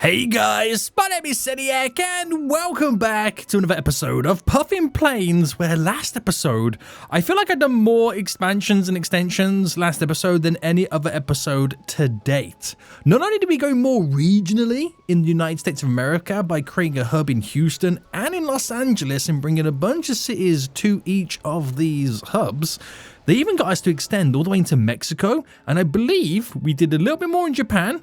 Hey guys, my name is Seniac and welcome back to another episode of Puffin Plains, where last episode, I feel like I've done more expansions and extensions last episode than any other episode to date. Not only did we go more regionally in the United States of America by creating a hub in Houston and in Los Angeles and bringing a bunch of cities to each of these hubs, they even got us to extend all the way into Mexico, and I believe we did a little bit more in Japan,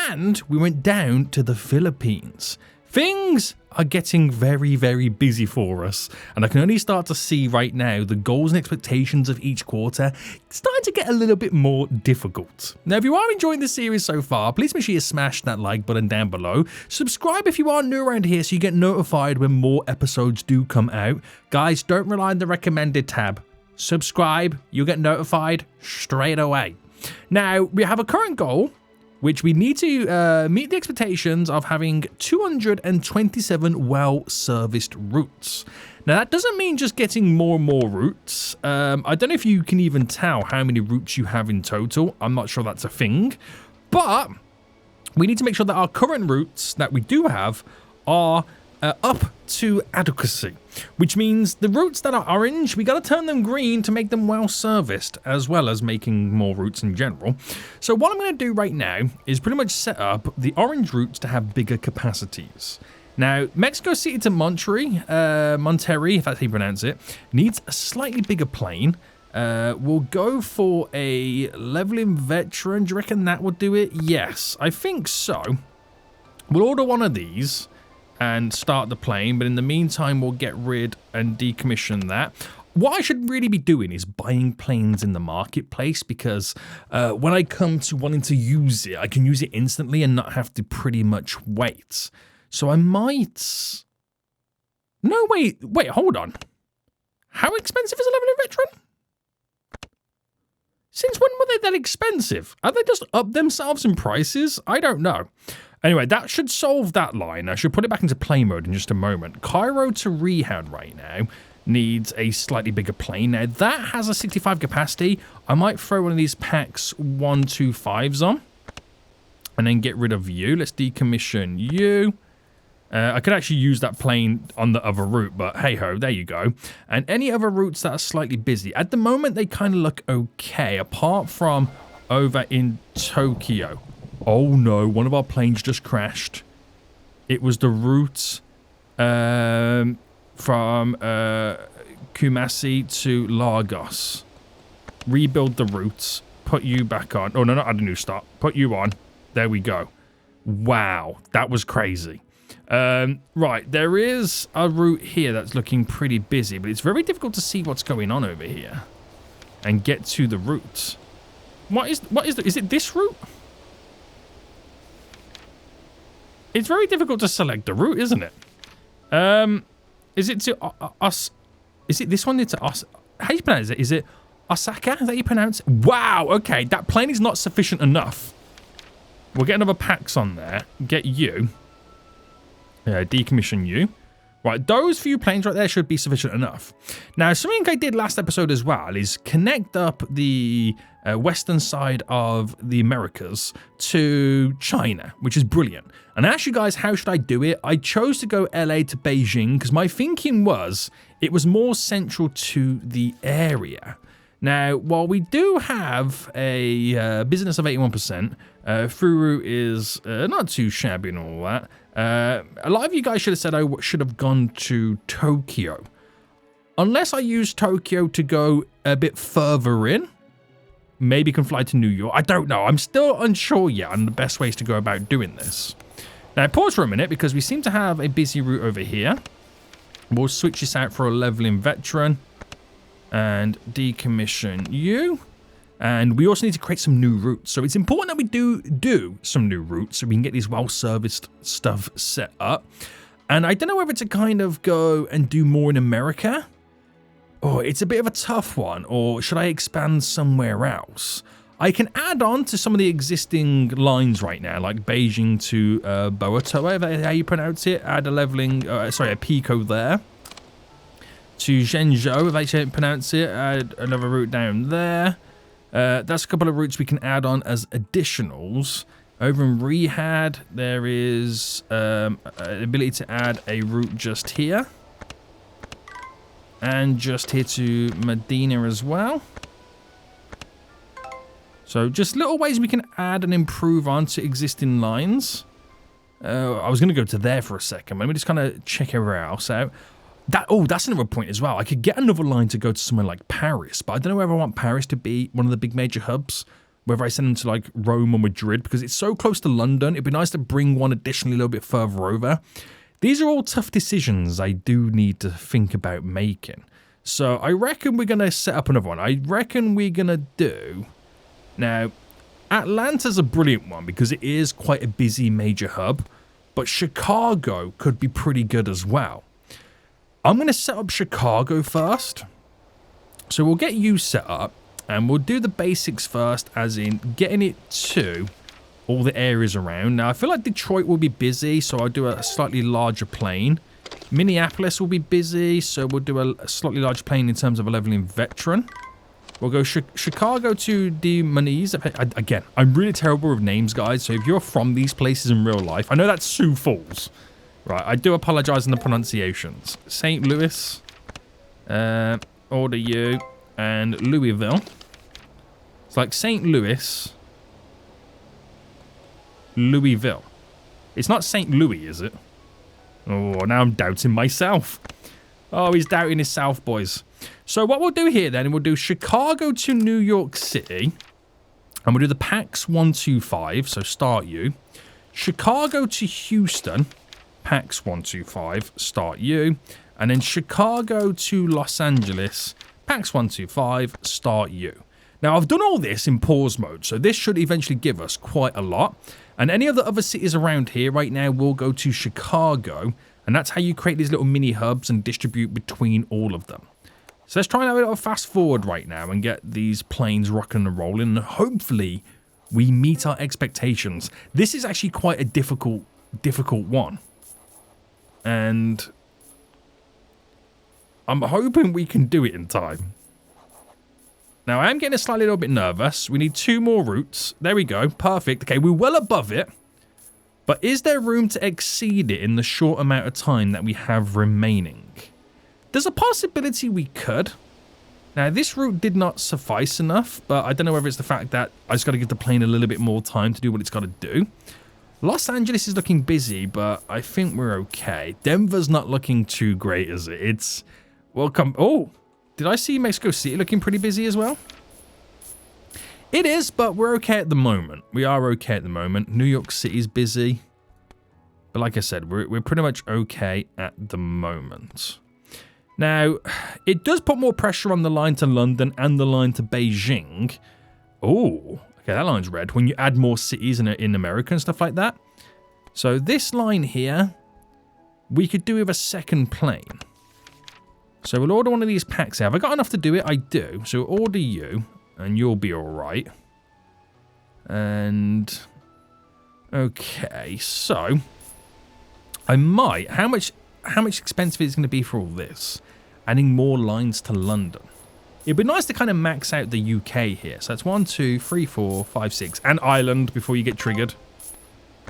and we went down to the Philippines. Things are getting very, very busy for us, and I can only start to see right now the goals and expectations of each quarter starting to get a little bit more difficult. Now, if you are enjoying this series so far, please make sure you smash that like button down below. Subscribe if you are new around here so you get notified when more episodes do come out. Guys, don't rely on the recommended tab. Subscribe, you'll get notified straight away. Now, we have a current goal, which we need to meet the expectations of having 227 well-serviced routes. Now, that doesn't mean just getting more and more routes. I don't know if you can even tell how many routes you have in total. I'm not sure that's a thing. But we need to make sure that our current routes that we do have are up to adequacy, which means the routes that are orange, we got to turn them green to make them well serviced, as well as making more routes in general. So what I'm going to do right now is pretty much set up the orange routes to have bigger capacities. Now, Mexico City to Monterrey, if that's how you pronounce it, needs a slightly bigger plane. We'll go for a leveling veteran. Do you reckon that would do it? Yes, I think so. We'll order one of these and start the plane, but in the meantime we'll get rid and decommission that. What I should really be doing is buying planes in the marketplace, because when I come to wanting to use it, I can use it instantly and not have to pretty much wait. So I might... No, wait, hold on. How expensive is a leveling veteran? Since when were they that expensive? Have they just upped themselves in prices? I don't know. Anyway, that should solve that line. I should put it back into play mode in just a moment. Cairo to Riyadh right now needs a slightly bigger plane. Now, that has a 65 capacity. I might throw one of these packs 125s on and then get rid of you. Let's decommission you. I could actually use that plane on the other route, but hey-ho, there you go. And any other routes that are slightly busy. At the moment, they kind of look okay, apart from over in Tokyo. Oh no, one of our planes just crashed. It was the route from Kumasi to Lagos. Rebuild the routes. Put you back on. Oh no, not add a new start. Put you on. There we go. Wow, that was crazy. Right, there is a route here that's looking pretty busy, but it's very difficult to see what's going on over here and get to the route. Is it this route? It's very difficult to select the route, isn't it? Is it to us? Is it this one? It's us. How do you pronounce it? Is it Osaka? Is that how you pronounce it? Wow. Okay, that plane is not sufficient enough. We'll get another packs on there. Get you. Decommission you. Right, those few planes right there should be sufficient enough. Now, something I did last episode as well is connect up the western side of the Americas to China, which is brilliant. And I asked you guys, how should I do it? I chose to go LA to Beijing because my thinking was it was more central to the area. Now, while we do have a business of 81%, Furu is not too shabby and all that. A lot of you guys should have said I should have gone to Tokyo. Unless I use Tokyo to go a bit further in, maybe can fly to New York. I don't know. I'm still unsure yet on the best ways to go about doing this. Now, pause for a minute because we seem to have a busy route over here. We'll switch this out for a leveling veteran and decommission you. And we also need to create some new routes. So it's important that we do some new routes so we can get these well-serviced stuff set up. And I don't know whether to kind of go and do more in America. Or it's a bit of a tough one. Or should I expand somewhere else? I can add on to some of the existing lines right now, like Beijing to Boato, how you pronounce it. Add a leveling, a Pico there. To Zhengzhou, if I can't pronounce it. Add another route down there. That's a couple of routes we can add on as additionals. Over in Riyadh, there is an ability to add a route just here. And just here to Medina as well. So just little ways we can add and improve onto existing lines. I was going to go to there for a second. Let me just kind of check everywhere else out. That's another point as well. I could get another line to go to somewhere like Paris, but I don't know whether I want Paris to be one of the big major hubs. Whether I send them to like Rome or Madrid, because it's so close to London. It'd be nice to bring one additionally a little bit further over. These are all tough decisions I do need to think about making. So I reckon we're going to set up another one. I reckon we're going to do... Now, Atlanta's a brilliant one because it is quite a busy major hub. But Chicago could be pretty good as well. I'm going to set up Chicago first. So we'll get you set up. And we'll do the basics first, as in getting it to all the areas around. Now, I feel like Detroit will be busy, so I'll do a slightly larger plane. Minneapolis will be busy, so we'll do a slightly larger plane in terms of a leveling veteran. We'll go Chicago to the Manise. Again, I'm really terrible with names, guys, so if you're from these places in real life, I know that's Sioux Falls. Right, I do apologize on the pronunciations. St. Louis, order you, and Louisville. It's like St. Louis, Louisville. It's not St. Louis, is it? Oh, now I'm doubting myself. Oh, he's doubting himself, boys. So what we'll do here then, we'll do Chicago to New York City. And we'll do the PAX 125, so start you. Chicago to Houston, PAX 125, start you. And then Chicago to Los Angeles, PAX 125, start you. Now, I've done all this in pause mode, so this should eventually give us quite a lot. And any of the other cities around here right now will go to Chicago, and that's how you create these little mini hubs and distribute between all of them. So let's try and have a little fast forward right now and get these planes rocking and rolling, and hopefully we meet our expectations. This is actually quite a difficult one. And I'm hoping we can do it in time. Now, I am getting a slightly little bit nervous. We need 2 more routes. There we go. Perfect. Okay, we're well above it. But is there room to exceed it in the short amount of time that we have remaining? There's a possibility we could. Now, this route did not suffice enough, but I don't know whether it's the fact that I just got to give the plane a little bit more time to do what it's got to do. Los Angeles is looking busy, but I think we're okay. Denver's not looking too great, is it? It's... Welcome... Oh! Did I see Mexico City looking pretty busy as well? It is, but we're okay at the moment. We are okay at the moment. New York City's busy. But like I said, we're pretty much okay at the moment. Now, it does put more pressure on the line to London and the line to Beijing. Oh, okay, that line's red. When you add more cities in America and stuff like that. So this line here, we could do with a second plane. So we'll order one of these packs here. Have I got enough to do it? I do. So order you, and you'll be all right. And okay, so I might. How much expensive is it going to be for all this? Adding more lines to London. It'd be nice to kind of max out the UK here. So that's 1, 2, 3, 4, 5, 6, and Ireland before you get triggered.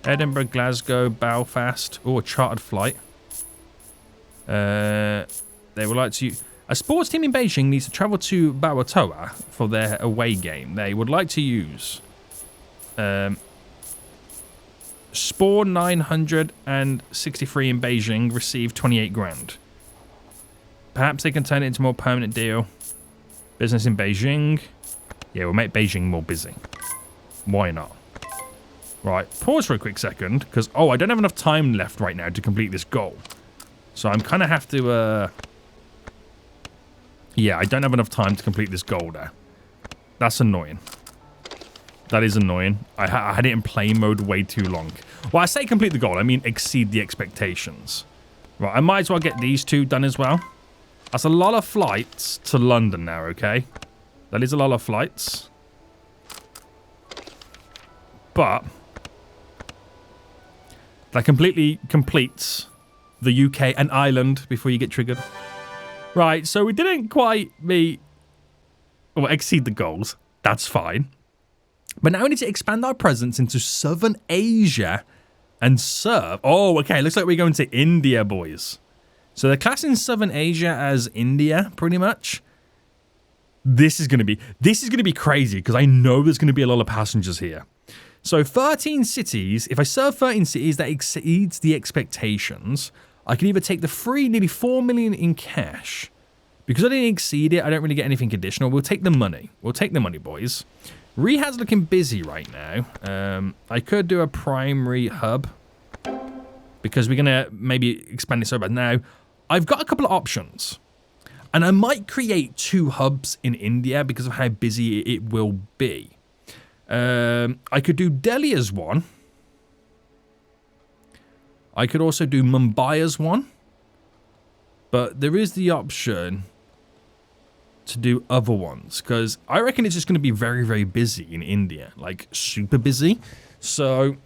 Edinburgh, Glasgow, Belfast. Oh, a chartered flight. They would like to... A sports team in Beijing needs to travel to Bawatoa for their away game. They would like to use... Spore 963 in Beijing, receive 28 grand. Perhaps they can turn it into a more permanent deal. Business in Beijing. Yeah, we'll make Beijing more busy. Why not? Right, pause for a quick second, because, oh, I don't have enough time left right now to complete this goal. So I'm kind of have to, yeah, I don't have enough time to complete this goal there. That's annoying. That is annoying. I had it in play mode way too long. Well, I say complete the goal. I mean exceed the expectations. Right, I might as well get these 2 done as well. That's a lot of flights to London now, okay? That is a lot of flights. But that completely completes the UK and Ireland before you get triggered. Right, so we didn't quite meet... Well, exceed the goals. That's fine. But now we need to expand our presence into Southern Asia and serve. Oh, okay. Looks like we're going to India, boys. So they're classing Southern Asia as India, pretty much. This is going to be crazy because I know there's going to be a lot of passengers here. So 13 cities. If I serve 13 cities, that exceeds the expectations. I can either take the free nearly 4 million in cash. Because I didn't exceed it, I don't really get anything additional. We'll take the money. We'll take the money, boys. Rehad's looking busy right now. I could do a primary hub. Because we're going to maybe expand this over. Now, I've got a couple of options. And I might create 2 hubs in India because of how busy it will be. I could do Delhi as one. I could also do Mumbai as one. But there is the option to do other ones. Because I reckon it's just going to be very, very busy in India. Like, super busy. So,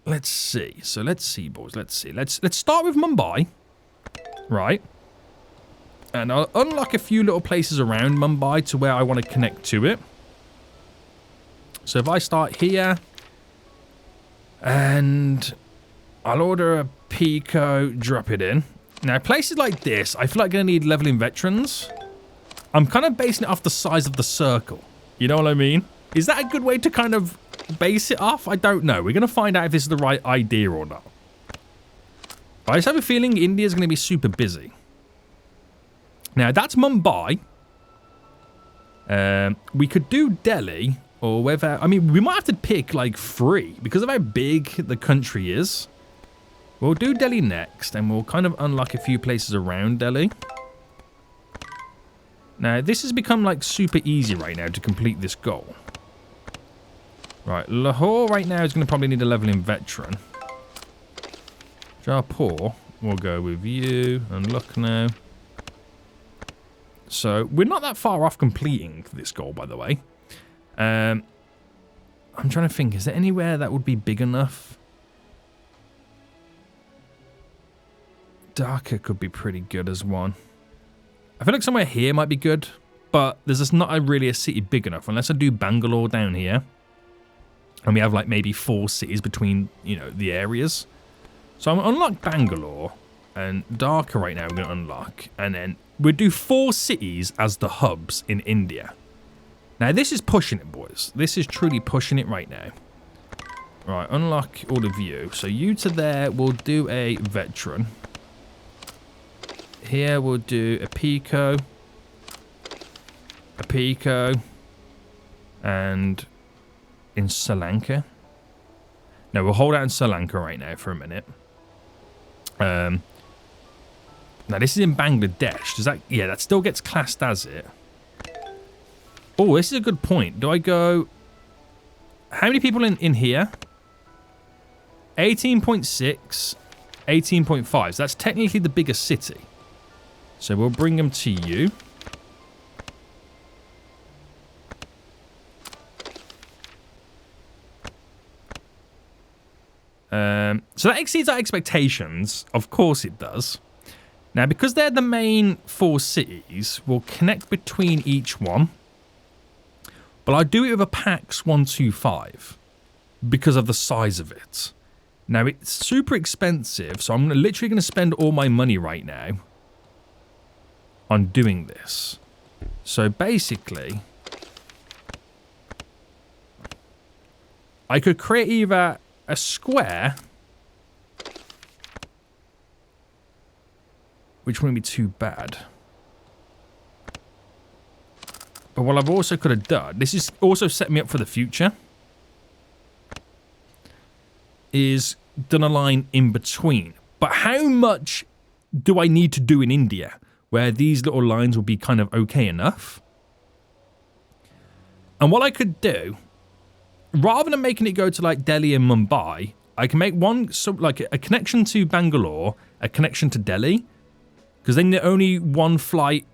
let's see. Let's see, boys. Let's see. Let's start with Mumbai. Right. And I'll unlock a few little places around Mumbai to where I want to connect to it. So if I start here, and I'll order a Pico, drop it in. Now, places like this, I feel like I'm going to need leveling veterans. I'm kind of basing it off the size of the circle. You know what I mean? Is that a good way to kind of base it off? I don't know. We're going to find out if this is the right idea or not. But I just have a feeling India's going to be super busy. Now, that's Mumbai. We could do Delhi, or whether... I mean, we might have to pick, like, 3. Because of how big the country is. We'll do Delhi next, and we'll kind of unlock a few places around Delhi. Now, this has become, like, super easy right now to complete this goal. Right, Lahore right now is going to probably need a leveling veteran. Jaipur, we'll go with you, and Lucknow. So, we're not that far off completing this goal, by the way. I'm trying to think, is there anywhere that would be big enough? Dhaka could be pretty good as one. I feel like somewhere here might be good, but there's just not really a city big enough, unless I do Bangalore down here. And we have like maybe 4 cities between, you know, the areas. So I'm going to unlock Bangalore, and Dhaka right now we're going to unlock, and then we'll do 4 cities as the hubs in India. Now, this is pushing it, boys. This is truly pushing it right now. Right, unlock all of you. So you to there, we'll do a veteran. Here, we'll do a Pico. A Pico. And in Sri Lanka. No, we'll hold out in Sri Lanka right now for a minute. Now, this is in Bangladesh. Does that... Yeah, that still gets classed as it. Oh, this is a good point. Do I go... How many people in here? 18.6, 18.5. So that's technically the biggest city. So we'll bring them to you. So that exceeds our expectations. Of course it does. Now, because they're the main 4 cities, we'll connect between each one. But I'll do it with a PAX 125 because of the size of it. Now, it's super expensive, so I'm literally going to spend all my money right now on doing this. So basically, I could create either a square, which wouldn't be too bad. But what I've also could have done, this is also set me up for the future, is done a line in between. But how much do I need to do in India, where these little lines will be kind of okay enough? And what I could do, rather than making it go to like Delhi and Mumbai, I can make one, so like a connection to Bangalore, a connection to Delhi, because then there's only one flight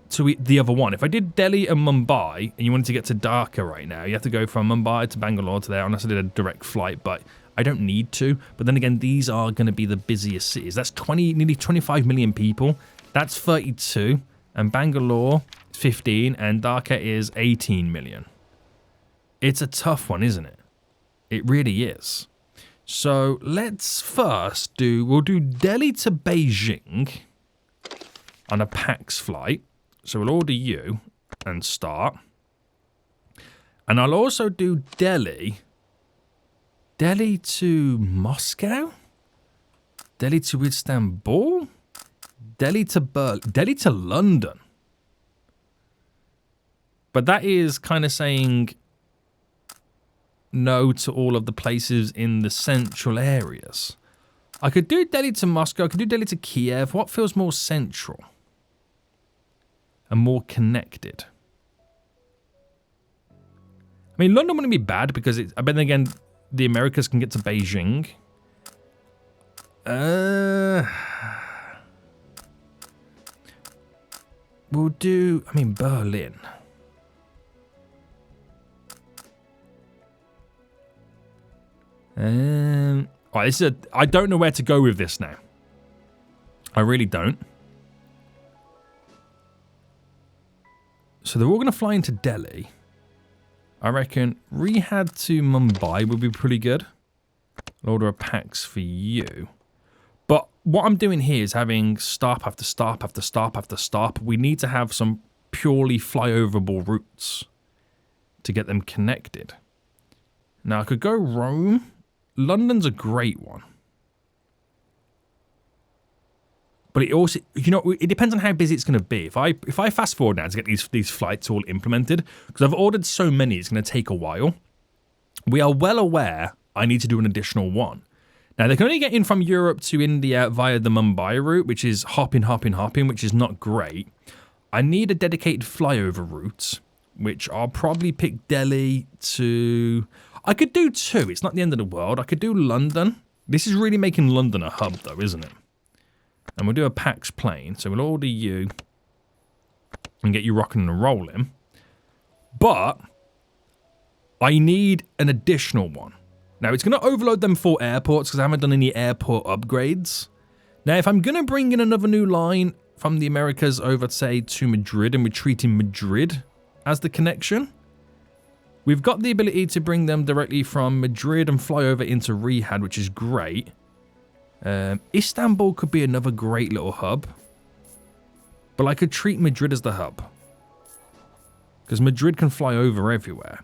to the other one. If I did Delhi and Mumbai, and you wanted to get to Dhaka right now, you have to go from Mumbai to Bangalore to there, unless I did a direct flight, but I don't need to. But then again, these are going to be the busiest cities. That's nearly 25 million people. That's 32. And Bangalore is 15, and Dhaka is 18 million. It's a tough one, isn't it? It really is. So let's first we'll do Delhi to Beijing on a PAX flight. So we'll order you and start. And I'll also do Delhi to Moscow, Delhi to Istanbul, Delhi to London. But that is kind of saying no to all of the places in the central areas. I could do Delhi to Moscow, I could do Delhi to Kiev. What feels more central and more connected? I mean, London wouldn't be bad because but then again, the Americas can get to Beijing. We'll do, I mean, Berlin. Right, I don't know where to go with this now. I really don't. So they're all going to fly into Delhi. I reckon Riyadh to Mumbai would be pretty good. I'll order a PAX for you. But what I'm doing here is having stop after stop after stop after stop. We need to have some purely flyoverable routes to get them connected. Now I could go Rome. London's a great one. But it also, you know, it depends on how busy it's going to be. If I fast forward now to get these flights all implemented, because I've ordered so many, it's going to take a while. We are well aware I need to do an additional one. Now, they can only get in from Europe to India via the Mumbai route, which is hopping, which is not great. I need a dedicated flyover route, which I'll probably pick Delhi to... I could do two. It's not the end of the world. I could do London. This is really making London a hub, though, isn't it? And we'll do a PAX plane. So we'll order you and get you rocking and rolling. But I need an additional one. Now, it's going to overload them 4 airports because I haven't done any airport upgrades. Now, if I'm going to bring in another new line from the Americas over, say, to Madrid, and we're treating Madrid as the connection, we've got the ability to bring them directly from Madrid and fly over into Riyadh, which is great. Istanbul could be another great little hub. But I could treat Madrid as the hub, because Madrid can fly over everywhere.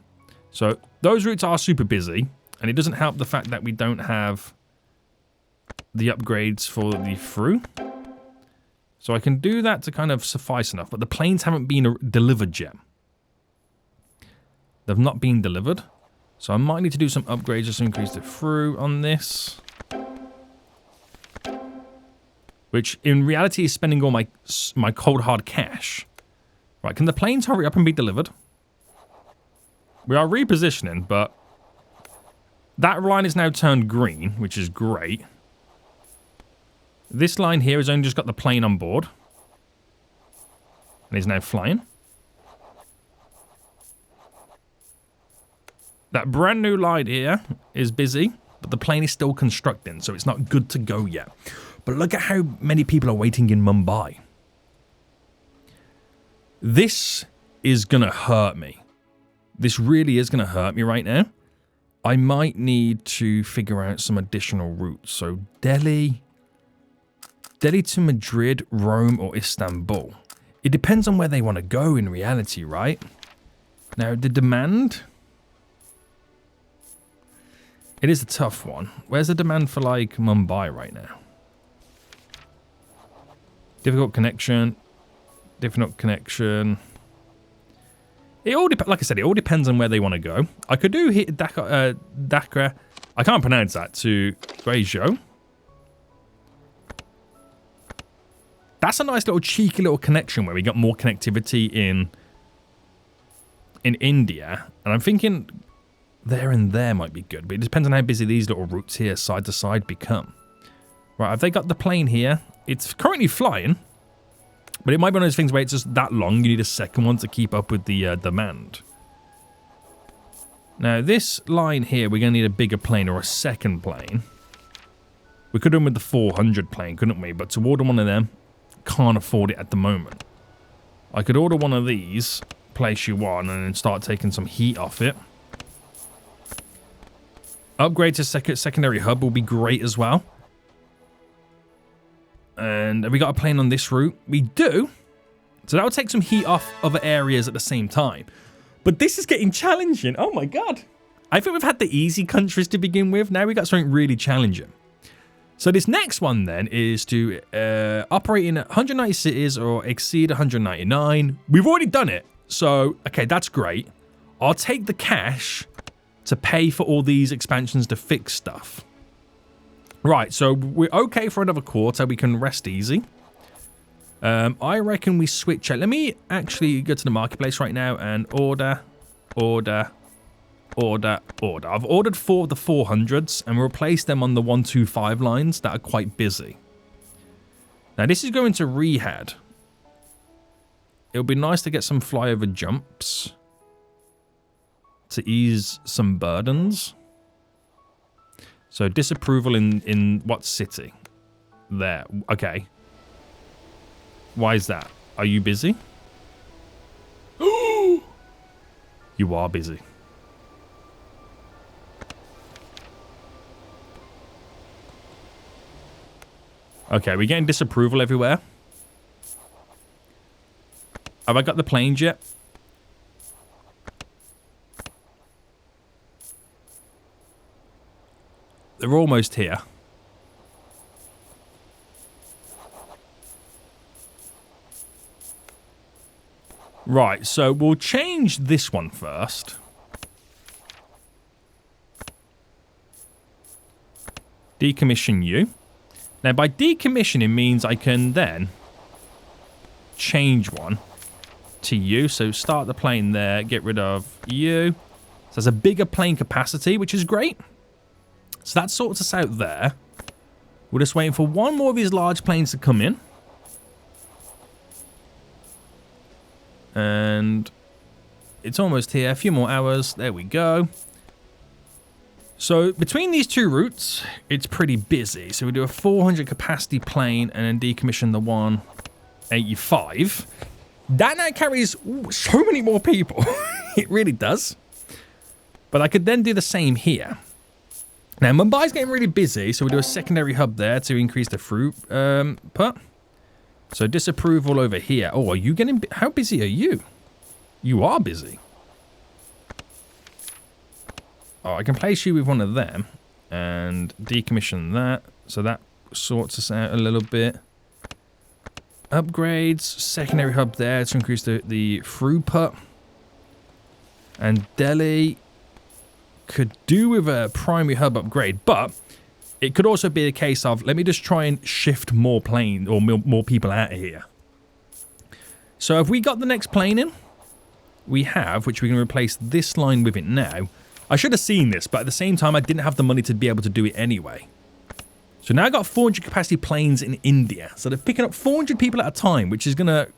So those routes are super busy. And it doesn't help the fact that we don't have the upgrades for the through. So I can do that to kind of suffice enough. But the planes haven't been delivered yet. They've not been delivered. So I might need to do some upgrades just to increase the through on this. Which in reality is spending all my cold hard cash. Right, can the planes hurry up and be delivered? We are repositioning, but... that line is now turned green, which is great. This line here has only just got the plane on board. And is now flying. That brand new line here is busy, but the plane is still constructing, so it's not good to go yet. But look at how many people are waiting in Mumbai. This is going to hurt me. This really is going to hurt me right now. I might need to figure out some additional routes. So Delhi to Madrid, Rome, or Istanbul. It depends on where they want to go in reality, right? Now, the demand... it is a tough one. Where's the demand for, like, Mumbai right now? Difficult connection. Difficult connection. It all like I said, it all depends on where they want to go. I could do hit Dhaka. I can't pronounce that, to Guizhou. That's a nice little cheeky little connection where we got more connectivity in India. And I'm thinking there and there might be good, but it depends on how busy these little routes here side to side become. Right, have they got the plane here? It's currently flying. But it might be one of those things where it's just that long, you need a second one to keep up with the demand. Now, this line here, we're going to need a bigger plane or a second plane. We could have done with the 400 plane, couldn't we? But to order one of them, can't afford it at the moment. I could order one of these, place you one, and then start taking some heat off it. Upgrade to secondary hub will be great as well. And have we got a plane on this route? We do. So that will take some heat off other areas at the same time. But this is getting challenging. Oh my god. I think we've had the easy countries to begin with. Now we got something really challenging. So this next one then is to operate in 190 cities or exceed 199. We've already done it. So, okay, that's great. I'll take the cash to pay for all these expansions to fix stuff. Right, so we're okay for another quarter. We can rest easy. I reckon we switch out. Let me actually go to the marketplace right now and order. I've ordered 4 of the 400s and we'll replace them on the 125 lines that are quite busy. Now, this is going to Riyadh. It'll be nice to get some flyover jumps to ease some burdens. So disapproval in what city? There. Okay. Why is that? Are you busy? You are busy. Okay, we're getting disapproval everywhere. Have I got the planes yet? They're almost here. Right, so we'll change this one first. Decommission you. Now, by decommissioning means I can then change one to you. So start the plane there, get rid of you. So there's a bigger plane capacity, which is great. So that sorts us out there. We're just waiting for one more of these large planes to come in. And it's almost here. A few more hours. There we go. So between these two routes, it's pretty busy. So we do a 400 capacity plane and then decommission the 185. That now carries so many more people. It really does. But I could then do the same here. Now, Mumbai's getting really busy, so we do a secondary hub there to increase the throughput. So disapproval over here. Oh, are you getting... How busy are you? You are busy. Oh, I can place you with one of them and decommission that. So that sorts us out a little bit. Upgrades. Secondary hub there to increase the throughput. And Delhi could do with a primary hub upgrade, but it could also be a case of, let me just try and shift more plane or more people out of here. So if we got the next plane in, we have, which we can replace this line with it now. I should have seen this, but at the same time, I didn't have the money to be able to do it anyway. So now I got 400 capacity planes in India. So they're picking up 400 people at a time, which is going to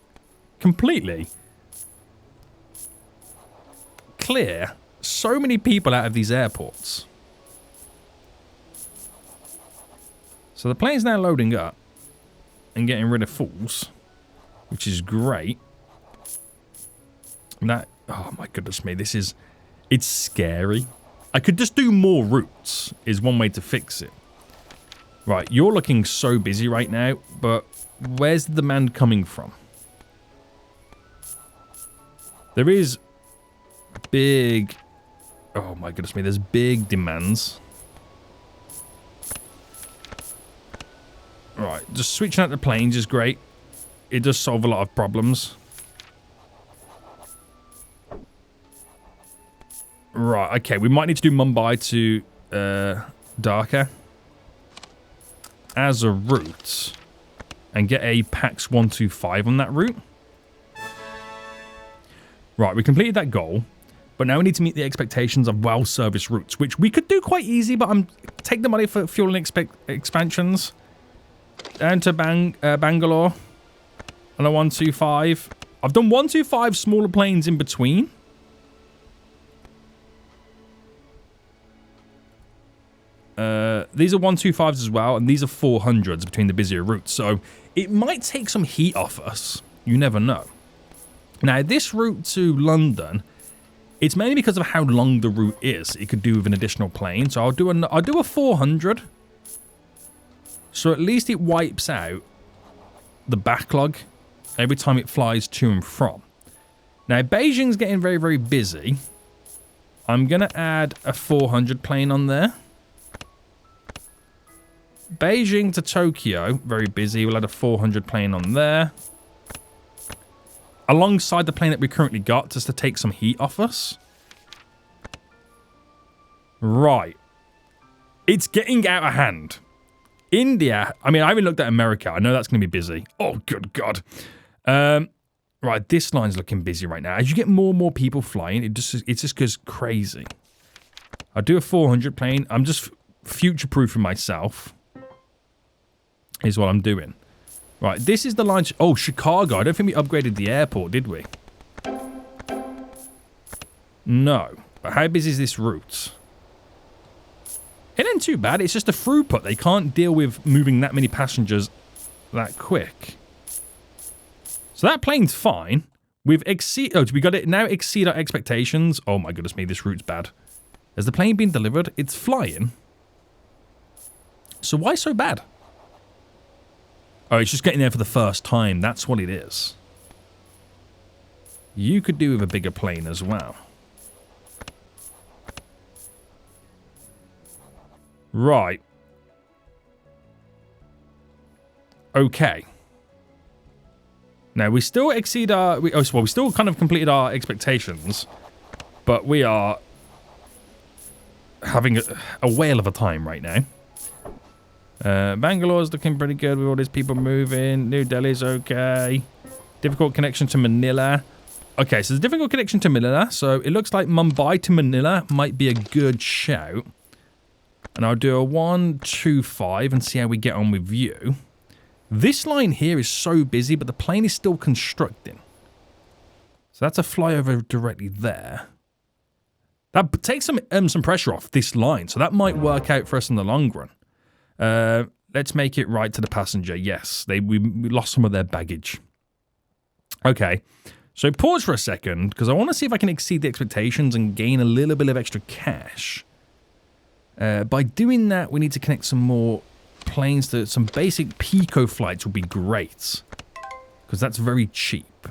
completely clear so many people out of these airports. So the plane's now loading up and getting rid of fools, which is great. And that, oh my goodness me, this is, it's scary. I could just do more routes is one way to fix it. Right, you're looking so busy right now, but where's the demand coming from? There is big, oh my goodness me, there's big demands. Right, just switching out the planes is great. It does solve a lot of problems. Right, okay, we might need to do Mumbai to Dhaka as a route and get a PAX 125 on that route. Right, we completed that goal, but now we need to meet the expectations of well-serviced routes, which we could do quite easy, but I'm taking the money for fuel and expansions. Down to Bangalore on a 125. I've done 125 smaller planes in between. These are 125s as well, and these are 400s between the busier routes. So it might take some heat off us. You never know. Now, this route to London It's mainly because of how long the route is. It could do with an additional plane. So I'll do a 400. So at least it wipes out the backlog every time it flies to and from. Now, Beijing's getting very, very busy. I'm going to add a 400 plane on there. Beijing to Tokyo, very busy. We'll add a 400 plane on there. Alongside the plane that we currently got, just to take some heat off us. Right. It's getting out of hand. India, I mean, I haven't looked at America. I know that's going to be busy. Oh, good God. Right, this line's looking busy right now. As you get more and more people flying, it just goes crazy. I'll do a 400 plane. I'm just future-proofing myself. Is what I'm doing. Right, this is the line. Oh, Chicago. I don't think we upgraded the airport, did we? No. But how busy is this route? It ain't too bad. It's just a throughput. They can't deal with moving that many passengers that quick. So that plane's fine. We got it now exceed our expectations. Oh my goodness me, this route's bad. Has the plane been delivered? It's flying. So why so bad? Oh, it's just getting there for the first time. That's what it is. You could do with a bigger plane as well. Right. Okay. Now, we still exceed our... we still kind of completed our expectations. But we are having a whale of a time right now. Bangalore's looking pretty good with all these people moving. New Delhi's okay. Difficult connection to Manila. Okay, so there's a difficult connection to Manila. So it looks like Mumbai to Manila might be a good shout. And I'll do a 125 and see how we get on with you. This line here is so busy, but the plane is still constructing. So that's a flyover directly there. That takes some pressure off this line. So that might work out for us in the long run. Let's make it right to the passenger. Yes, we lost some of their baggage. Okay, so pause for a second, because I want to see if I can exceed the expectations and gain a little bit of extra cash. By doing that, we need to connect some more planes to some basic Pico flights would be great. Because that's very cheap.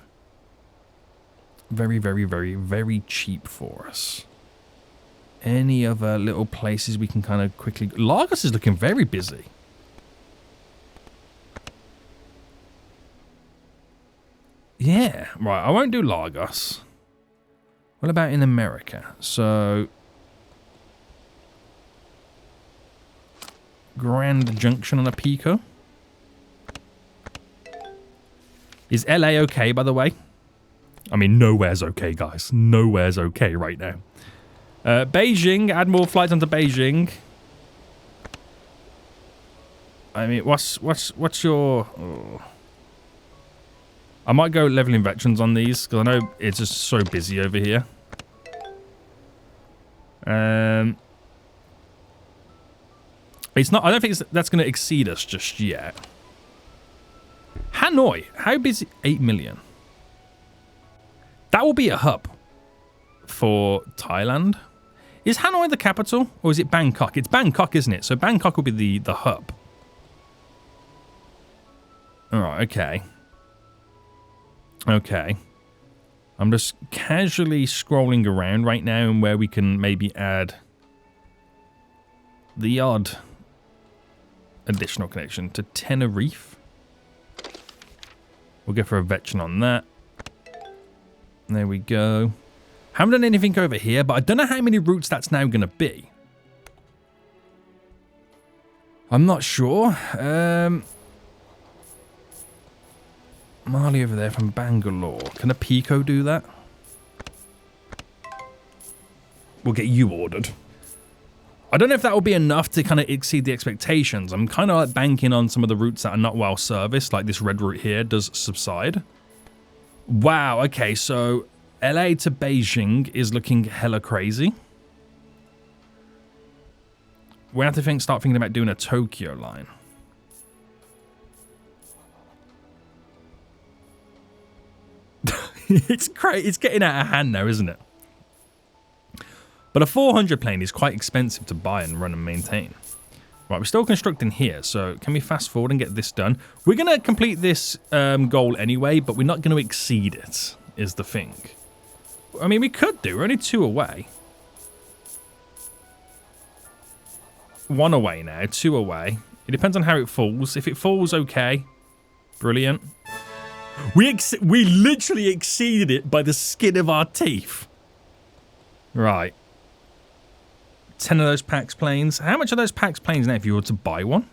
Very, very, very, very cheap for us. Any other little places we can kind of quickly... Lagos is looking very busy. Yeah, right. I won't do Lagos. What about in America? So... Grand Junction on a Pico. Is LA okay, by the way? I mean, nowhere's okay, guys. Nowhere's okay right now. Beijing, add more flights onto Beijing. I mean, what's your... Oh. I might go leveling veterans on these, because I know it's just so busy over here. It's not... I don't think that's going to exceed us just yet. Hanoi, how busy? 8 million. That will be a hub for Thailand. Is Hanoi the capital, or is it Bangkok? It's Bangkok, isn't it? So Bangkok will be the hub. Alright, okay. Okay. I'm just casually scrolling around right now and where we can maybe add the odd additional connection to Tenerife. We'll go for a veteran on that. There we go. Haven't done anything over here, but I don't know how many routes that's now going to be. I'm not sure. Mali over there from Bangalore. Can a Pico do that? We'll get you ordered. I don't know if that will be enough to kind of exceed the expectations. I'm kind of like banking on some of the routes that are not well serviced, like this red route here does subside. Wow, okay, so LA to Beijing is looking hella crazy. We have to start thinking about doing a Tokyo line. It's great. It's getting out of hand now, isn't it? But a 400 plane is quite expensive to buy and run and maintain. Right, we're still constructing here, so can we fast forward and get this done? We're going to complete this goal anyway, but we're not going to exceed it, is the thing. I mean, we could do. We're only 2 away. 1 away now, 2 away. It depends on how it falls. If it falls, okay. Brilliant. We literally exceeded it by the skin of our teeth. Right. 10 of those Pax planes. How much are those Pax planes now if you were to buy one?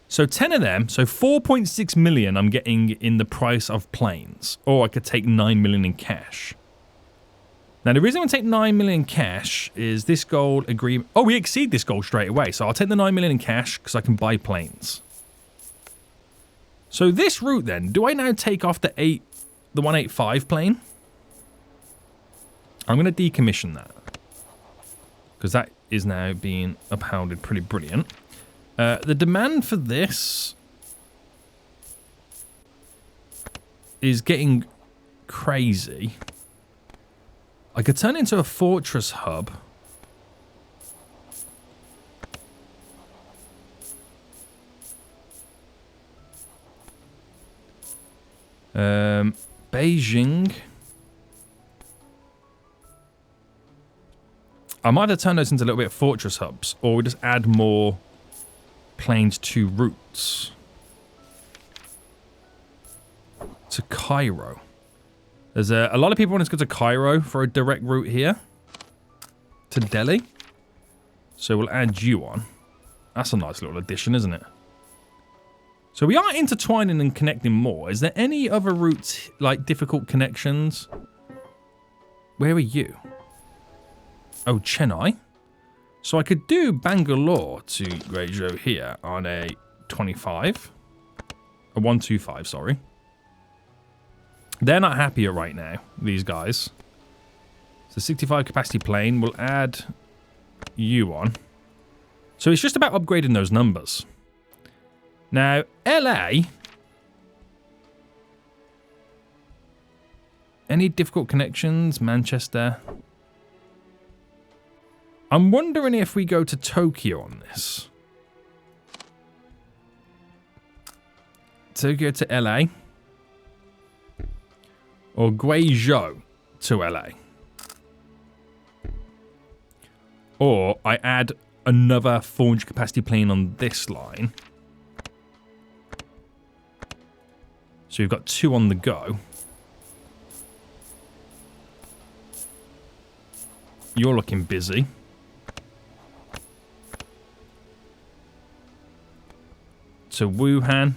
So 10 of them. So 4.6 million I'm getting in the price of planes. Or I could take 9 million in cash. Now the reason I'm going to take 9 million in cash is this goal agreement. Oh, we exceed this goal straight away. So I'll take the 9 million in cash because I can buy planes. So this route then, do I now take off the 185 plane? I'm going to decommission that. Because that is now being upheld pretty brilliant. The demand for this is getting crazy. I could turn it into a fortress hub. Beijing. I might have turned those into a little bit of fortress hubs, or we just add more planes to routes. To Cairo. There's a lot of people want to go to Cairo for a direct route here. To Delhi. So we'll add you on. That's a nice little addition, isn't it? So we are intertwining and connecting more. Is there any other routes, like difficult connections? Where are you? Oh, Chennai. So I could do Bangalore to Guangzhou here on a 25. A 125, sorry. They're not happier right now, these guys. So 65 capacity plane. We'll add you on. So it's just about upgrading those numbers. Now, LA. Any difficult connections? Manchester. I'm wondering if we go to Tokyo on this. Tokyo to LA. Or Guangzhou to LA. Or I add another 400 capacity plane on this line. So we've got 2 on the go. You're looking busy. To Wuhan.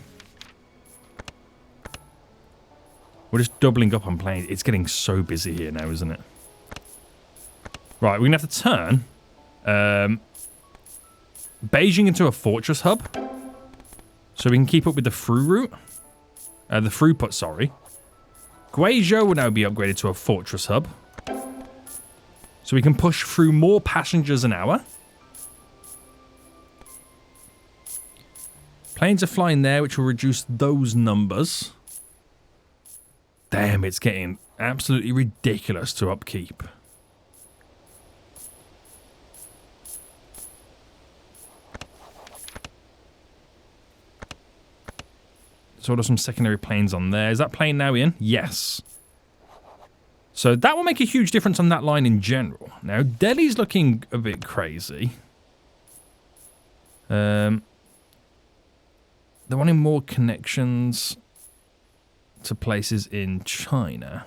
We're just doubling up on planes. It's getting so busy here now, isn't it? Right, we're going to have to turn Beijing into a fortress hub. So we can keep up with the through route. The throughput, sorry. Guangzhou will now be upgraded to a fortress hub. So we can push through more passengers an hour. Planes are flying there, which will reduce those numbers. Damn, it's getting absolutely ridiculous to upkeep. So order some secondary planes on there. Is that plane now in? Yes. So that will make a huge difference on that line in general. Now, Delhi's looking a bit crazy. They're wanting more connections to places in China.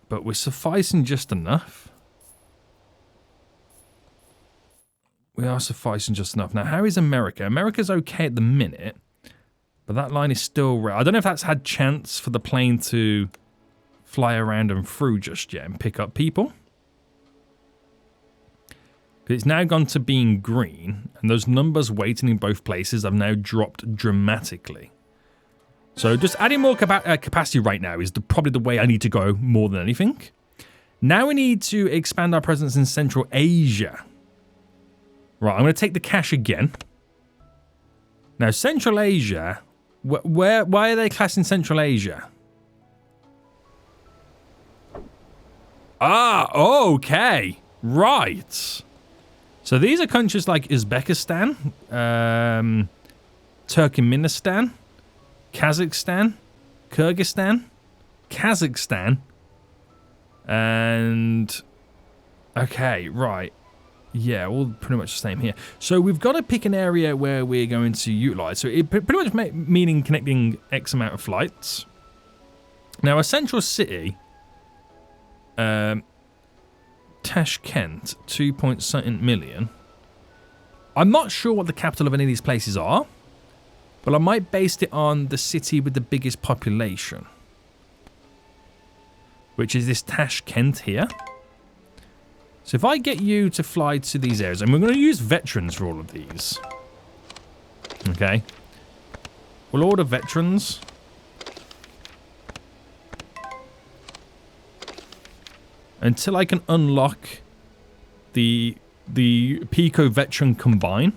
But we're sufficing just enough. We are sufficing just enough. Now, how is America? America's okay at the minute. But that line is still rare. I don't know if that's had chance for the plane to fly around and through just yet and pick up people. But it's now gone to being green. And those numbers waiting in both places have now dropped dramatically. So just adding more capacity right now is probably the way I need to go more than anything. Now we need to expand our presence in Central Asia. Right, I'm going to take the cash again. Now, Central Asia, why are they classing Central Asia? Ah, okay. Right. So these are countries like Uzbekistan, Turkmenistan, Kazakhstan, Kyrgyzstan, Kazakhstan, and... Okay, right. Yeah, all pretty much the same here. So we've got to pick an area where we're going to utilize. So it pretty much meaning connecting X amount of flights. Now, a central city, Tashkent, 2.7 million. I'm not sure what the capital of any of these places are, but I might base it on the city with the biggest population, which is this Tashkent here. So if I get you to fly to these areas, and we're going to use veterans for all of these. Okay. We'll order veterans. Until I can unlock the Pico veteran combine.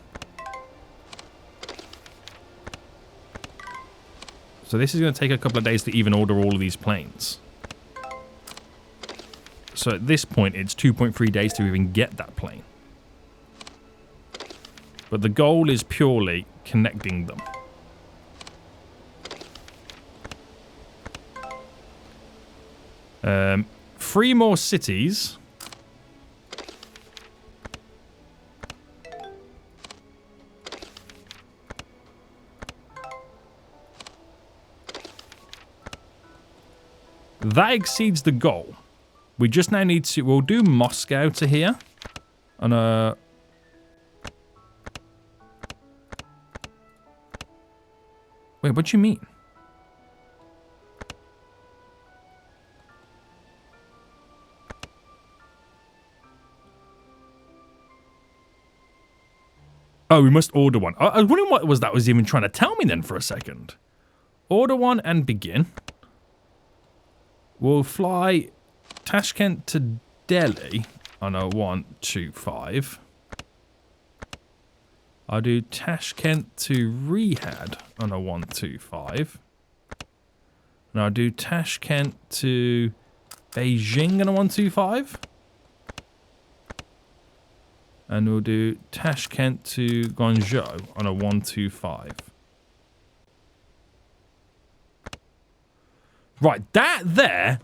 So this is going to take a couple of days to even order all of these planes. So at this point, it's 2.3 days to even get that plane. But the goal is purely connecting them. 3 more cities. That exceeds the goal. We just now need to... We'll do Moscow to here. On a... Wait, what do you mean? Oh, we must order one. I was wondering what that was even trying to tell me then for a second. Order one and begin. We'll fly Tashkent to Delhi on a 125. I'll do Tashkent to Riyadh on a 125. And I'll do Tashkent to Beijing on a 125. And we'll do Tashkent to Guangzhou on a 125. Right, that there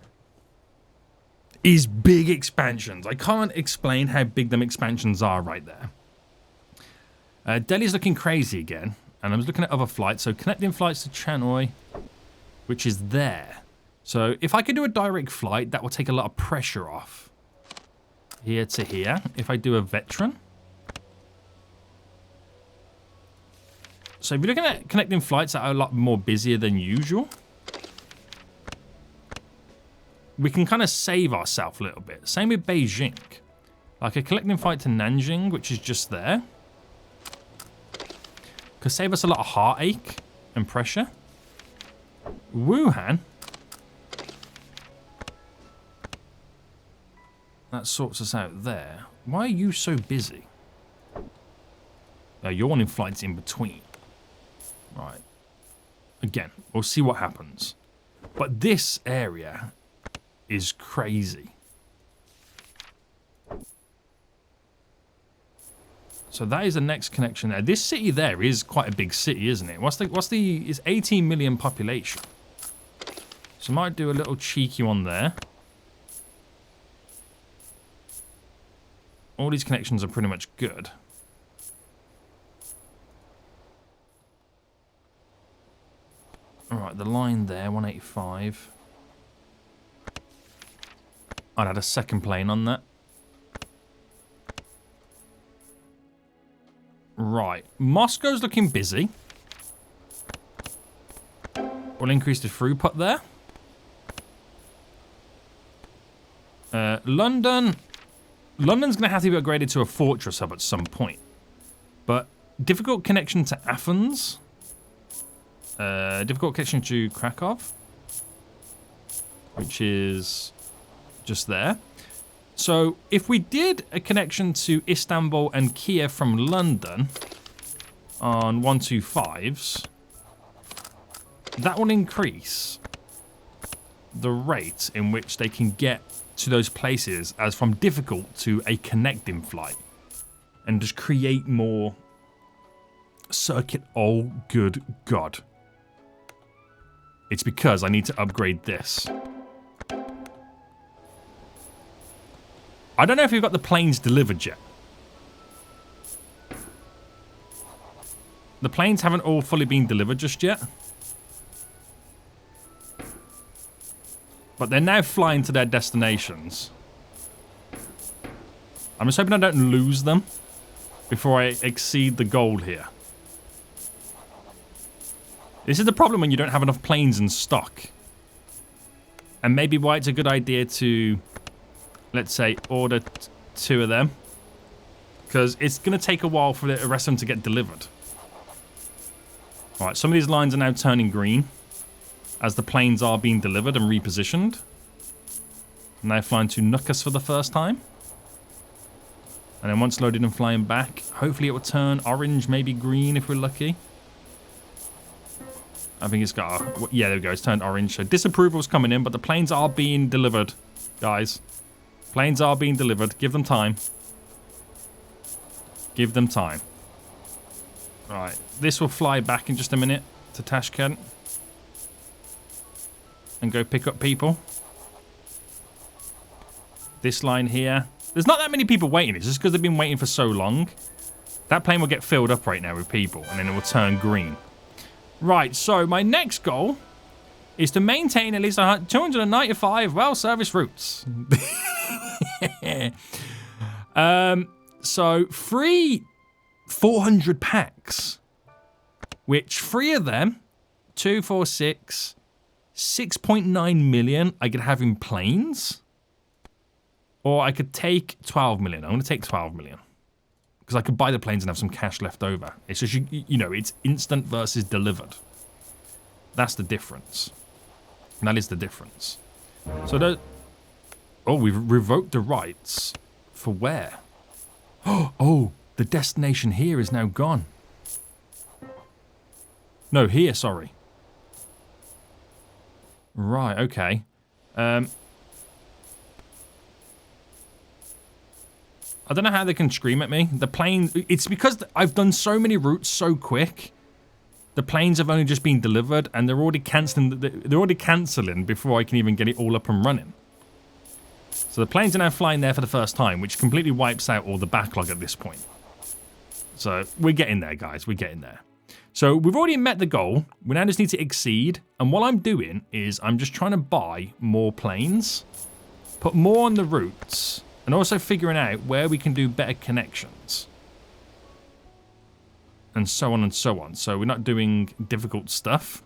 is big expansions. I can't explain how big them expansions are right there. Delhi's looking crazy again. And I'm looking at other flights. So connecting flights to Chennai, which is there. So if I could do a direct flight, that will take a lot of pressure off. Here to here. If I do a veteran. So if you're looking at connecting flights that are a lot more busier than usual, we can kind of save ourselves a little bit. Same with Beijing. Like a connecting flight to Nanjing, which is just there. Could save us a lot of heartache and pressure. Wuhan. That sorts us out there. Why are you so busy? You're wanting flights in between. Right. Again, we'll see what happens. But this area is crazy. So that is the next connection there. This city there is quite a big city, isn't it? It's 18 million population. So I might do a little cheeky one there. All these connections are pretty much good. Alright, the line there, 185. I'd add a second plane on that. Right, Moscow's looking busy. We'll increase the throughput there. London's going to have to be upgraded to a fortress hub at some point. But difficult connection to Athens. Difficult connection to Krakow. Which is just there. So if we did a connection to Istanbul and Kiev from London on 125s, that will increase the rate in which they can get to those places as from difficult to a connecting flight. And just create more circuit. Oh, good God. It's because I need to upgrade this. I don't know if we've got the planes delivered yet. The planes haven't all fully been delivered just yet. But they're now flying to their destinations. I'm just hoping I don't lose them before I exceed the goal here. This is the problem when you don't have enough planes in stock. And maybe why it's a good idea to, let's say, order 2 of them. Because it's going to take a while for the rest of them to get delivered. Alright, some of these lines are now turning green as the planes are being delivered and repositioned. Now flying to Nukas for the first time. And then once loaded and flying back, hopefully it will turn orange, maybe green if we're lucky. I think it's got a, yeah, there we go, it's turned orange. So disapproval's coming in, but the planes are being delivered, guys. Planes are being delivered. Give them time. Give them time. Right, this will fly back in just a minute to Tashkent. And go pick up people. This line here. There's not that many people waiting. It's just because they've been waiting for so long. That plane will get filled up right now with people. And then it will turn green. Right, so my next goal is to maintain at least 295 well-serviced routes. So 400 packs. Which 3 of them, 2, 4, 6, 6.9 million I could have in planes. Or I could take 12 million. I'm going to take 12 million. Because I could buy the planes and have some cash left over. It's just, you know, it's instant versus delivered. That's the difference. And that is the difference. So, oh, we've revoked the rights. For where? Oh, the destination here is now gone. No, here, sorry. Right, okay. I don't know how they can scream at me. The plane, it's because I've done so many routes so quick. The planes have only just been delivered and they're already cancelling. They're already cancelling before I can even get it all up and running. So the planes are now flying there for the first time, which completely wipes out all the backlog at this point. So we're getting there, guys. We're getting there. So we've already met the goal. We now just need to exceed. And what I'm doing is I'm just trying to buy more planes, put more on the routes, and also figuring out where we can do better connections. And so on and so on. So we're not doing difficult stuff.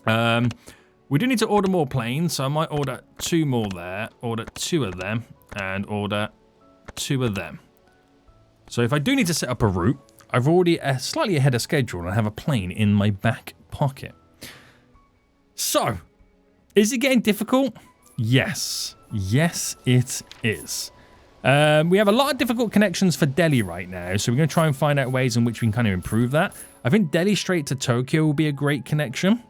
We do need to order more planes. So I might order 2 more there. Order 2 of them. And order 2 of them. So if I do need to set up a route, I've already slightly ahead of schedule. And I have a plane in my back pocket. So, is it getting difficult? Yes. Yes, it is. We have a lot of difficult connections for Delhi right now, so we're going to try and find out ways in which we can kind of improve that. I think Delhi straight to Tokyo will be a great connection.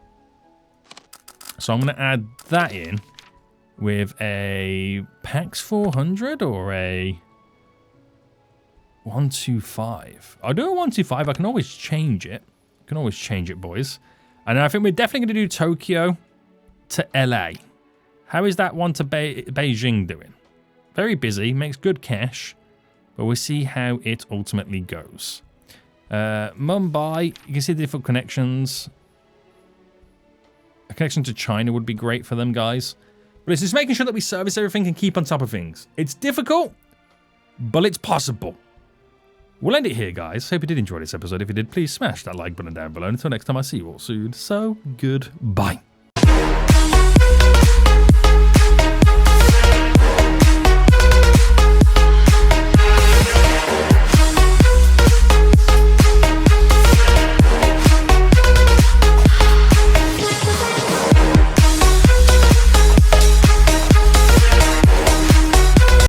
So I'm going to add that in with a PAX 400 or a 125. I'll do a 125. I can always change it. Can always change it, boys. And I think we're definitely going to do Tokyo to LA. How is that one to Beijing doing? Very busy, makes good cash, but we'll see how it ultimately goes. Mumbai, you can see the different connections. A connection to China would be great for them, guys. But it's just making sure that we service everything and keep on top of things. It's difficult, but it's possible. We'll end it here, guys. Hope you did enjoy this episode. If you did, please smash that like button down below. Until next time, I see you all soon. So, goodbye.